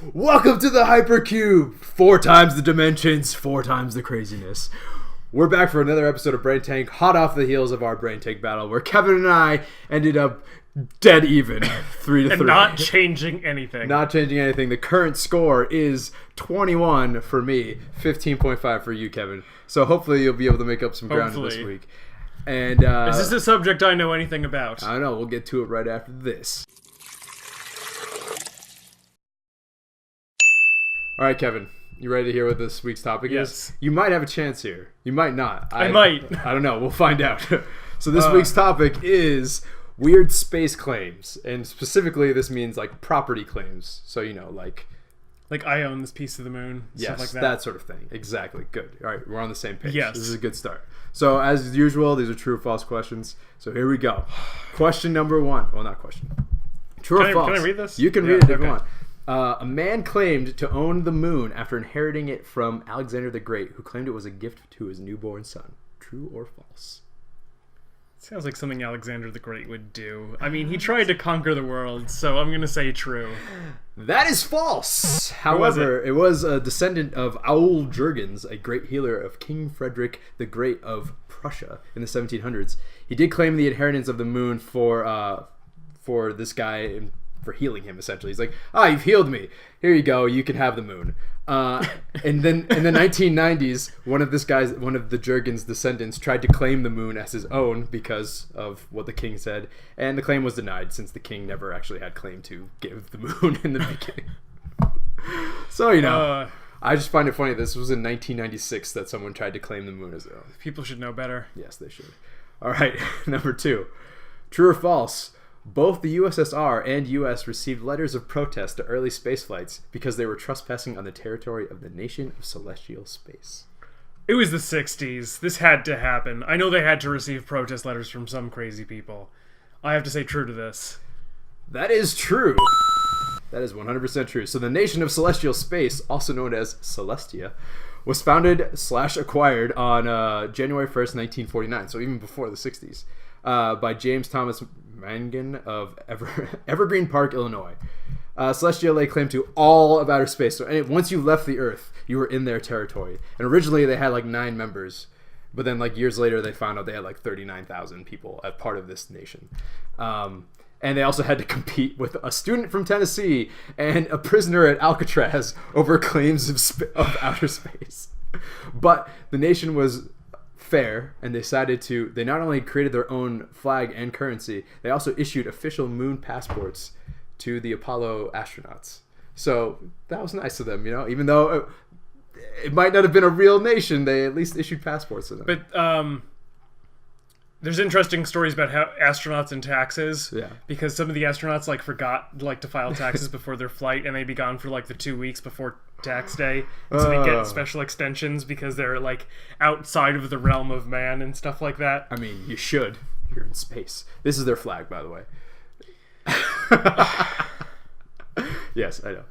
Welcome to the Hypercube! 4 times the dimensions, 4 times the craziness. We're back for another episode of Brain Tank, hot off the heels of our Brain Tank battle, where Kevin and I ended up dead even, 3-3. And not changing anything. Not changing anything. The current score is 21 for me, 15.5 for you, Kevin. So hopefully you'll be able to make up some ground this week. And is this a subject I know anything about? I don't know. We'll get to it right after this. All right, Kevin. You ready to hear what this week's topic is? You might have a chance here. You might not. I might. I don't know. We'll find out. So this week's topic is weird space claims. And specifically, this means like property claims. So, you know, like I own this piece of the moon. Yes, stuff like that sort of thing. Exactly. Good. All right. We're on the same page. Yes. This is a good start. So as usual, these are true or false questions. So here we go. Question number 1. Well, not question. True or false? Can I read this? You can read it if you want. A man claimed to own the moon after inheriting it from Alexander the Great, who claimed it was a gift to his newborn son. True or false? Sounds like something Alexander the Great would do. I mean, he tried to conquer the world, so I'm going to say true. That is false. However, it was a descendant of Aul Jurgens, a great healer of King Frederick the Great of Prussia in the 1700s. He did claim the inheritance of the moon for this guy, for healing him, essentially. He's like, you've healed me. Here you go. You can have the moon. And then in the 1990s, one of the Jurgens descendants tried to claim the moon as his own because of what the king said. And the claim was denied since the king never actually had claim to give the moon in the beginning. So, you know, I just find it funny. This was in 1996 that someone tried to claim the moon as their own. People should know better. Yes, they should. All right. Number 2. True or false? Both the USSR and US received letters of protest to early space flights because they were trespassing on the territory of the nation of celestial space. It was the 60s. This had to happen. I know they had to receive protest letters from some crazy people. I have to say true to this. That is true. That is 100% true. So the nation of celestial space, also known as Celestia, was founded/acquired on January 1st, 1949, so even before the 60s, by James Thomas Mangan of Evergreen Park, Illinois. Celestia lay claim to all of outer space. So once you left the Earth, you were in their territory. And originally they had like 9 members, but then like years later they found out they had like 39,000 people as part of this nation. And they also had to compete with a student from Tennessee and a prisoner at Alcatraz over claims of outer space. But the nation was fair, and they not only created their own flag and currency, they also issued official moon passports to the Apollo astronauts. So that was nice of them, you know, even though it might not have been a real nation, they at least issued passports to them. But there's interesting stories about how astronauts and taxes. Yeah. Because some of the astronauts forgot to file taxes before their flight, and they'd be gone for the 2 weeks before tax day. And so they get special extensions because they're outside of the realm of man and stuff like that. I mean, you should. You're in space. This is their flag, by the way. Yes, I know.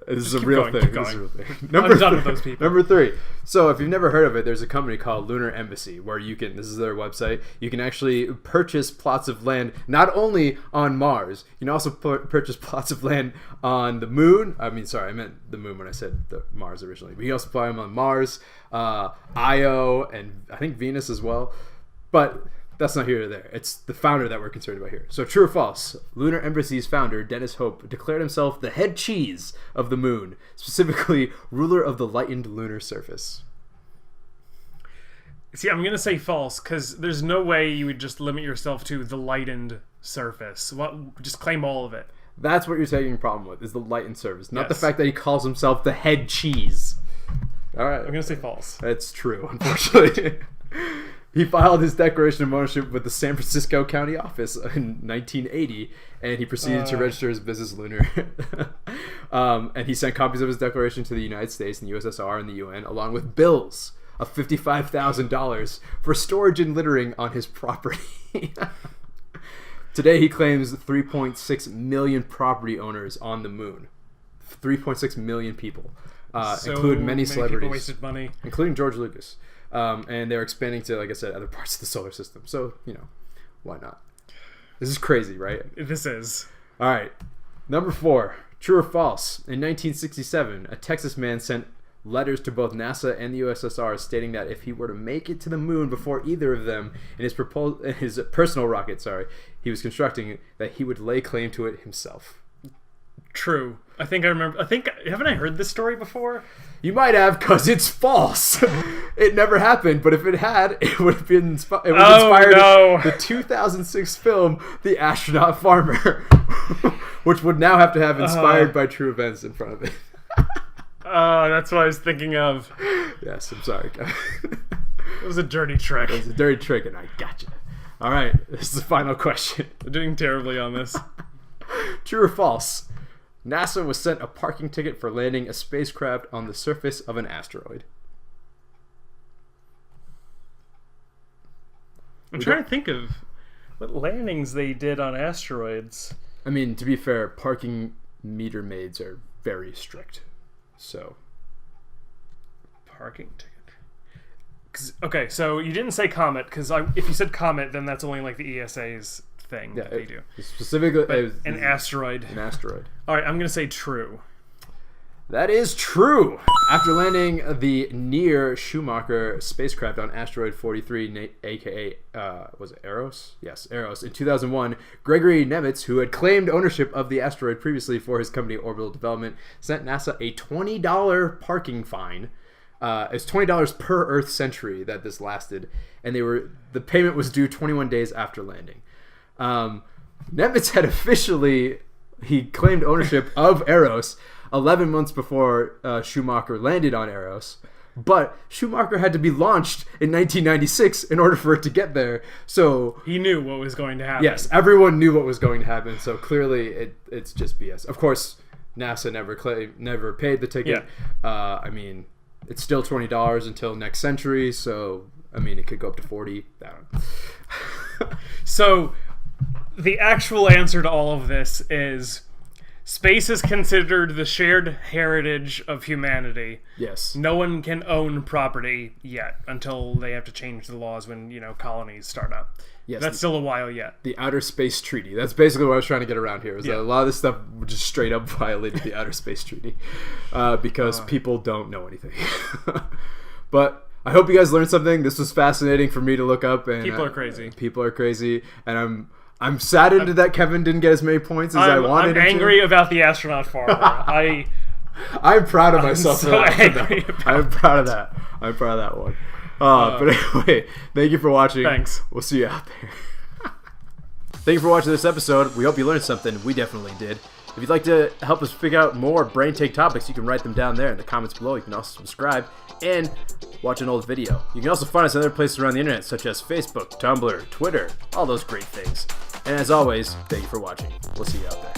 This is a real thing. I'm done with those people. Number 3. So if you've never heard of it, there's a company called Lunar Embassy where this is their website, you can actually purchase plots of land not only on Mars, you can also purchase plots of land on the moon. I meant the moon when I said the Mars originally. But you can also buy them on Mars, Io, and I think Venus as well. But that's not here or there. It's the founder that we're concerned about here. So true or false? Lunar Embassy's founder, Dennis Hope, declared himself the head cheese of the moon, specifically ruler of the lightened lunar surface. See, I'm going to say false, because there's no way you would just limit yourself to the lightened surface. Just claim all of it. That's what you're taking a problem with, is the lightened surface, not Yes. the fact that he calls himself the head cheese. All right. I'm going to say false. That's true, unfortunately. He filed his declaration of ownership with the San Francisco County office in 1980, and he proceeded to register his business Lunar. And he sent copies of his declaration to the United States and USSR and the UN, along with bills of $55,000 for storage and littering on his property. Today, he claims 3.6 million property owners on the moon. 3.6 million people, include many celebrities. People wasted money, including George Lucas. And they're expanding to, like I said, other parts of the solar system. So, why not? This is crazy, right? This is. All right. Number 4. True or false? In 1967, a Texas man sent letters to both NASA and the USSR stating that if he were to make it to the moon before either of them in his personal rocket, he was constructing, that he would lay claim to it himself. True. I think I remember. Haven't I heard this story before? You might have, because it's false. It never happened, but if it had, it would have been inspired the 2006 film The Astronaut Farmer, which would now have to have inspired by true events in front of it. That's what I was thinking of. Yes, I'm sorry. It was a dirty trick. It was a dirty trick, and I got you. All right, this is the final question. We're doing terribly on this. True or false? NASA was sent a parking ticket for landing a spacecraft on the surface of an asteroid. I'm trying to think of what landings they did on asteroids. I mean, to be fair, parking meter maids are very strict. So, parking ticket. Okay, so you didn't say comet, because if you said comet, then that's only like the ESA's thing that they do. Specifically, an asteroid. An asteroid. All right, I'm going to say true. That is true. After landing the near Schumacher spacecraft on asteroid 43, aka was it Eros? Yes, Eros. In 2001, Gregory Nemitz, who had claimed ownership of the asteroid previously for his company Orbital Development, sent NASA a $20 parking fine. It's $20 per Earth century that this lasted, and the payment was due 21 days after landing. Nemitz had he claimed ownership of Eros 11 months before Schumacher landed on Eros, but Schumacher had to be launched in 1996 in order for it to get there. So he knew what was going to happen. Yes, everyone knew what was going to happen. So clearly, it's just BS. Of course, NASA never paid the ticket. Yeah. I mean, it's still $20 until next century. So I mean, it could go up to $40. I don't know. So the actual answer to all of this is space is considered the shared heritage of humanity. Yes. No one can own property yet until they have to change the laws when, colonies start up. Yes. That's still a while yet. The Outer Space Treaty. That's basically what I was trying to get around here. Is that a lot of this stuff just straight up violated the Outer Space Treaty because people don't know anything. But I hope you guys learned something. This was fascinating for me to look up. And people are crazy. People are crazy, and I'm saddened that Kevin didn't get as many points as I wanted. I'm angry about the astronaut farmer. I'm proud of myself. I'm proud of that. I'm proud of that one. But anyway, thank you for watching. Thanks. We'll see you out there. Thank you for watching this episode. We hope you learned something. We definitely did. If you'd like to help us figure out more brain take topics, you can write them down there in the comments below. You can also subscribe and watch an old video. You can also find us in other places around the internet, such as Facebook, Tumblr, Twitter, all those great things. And as always, thank you for watching. We'll see you out there.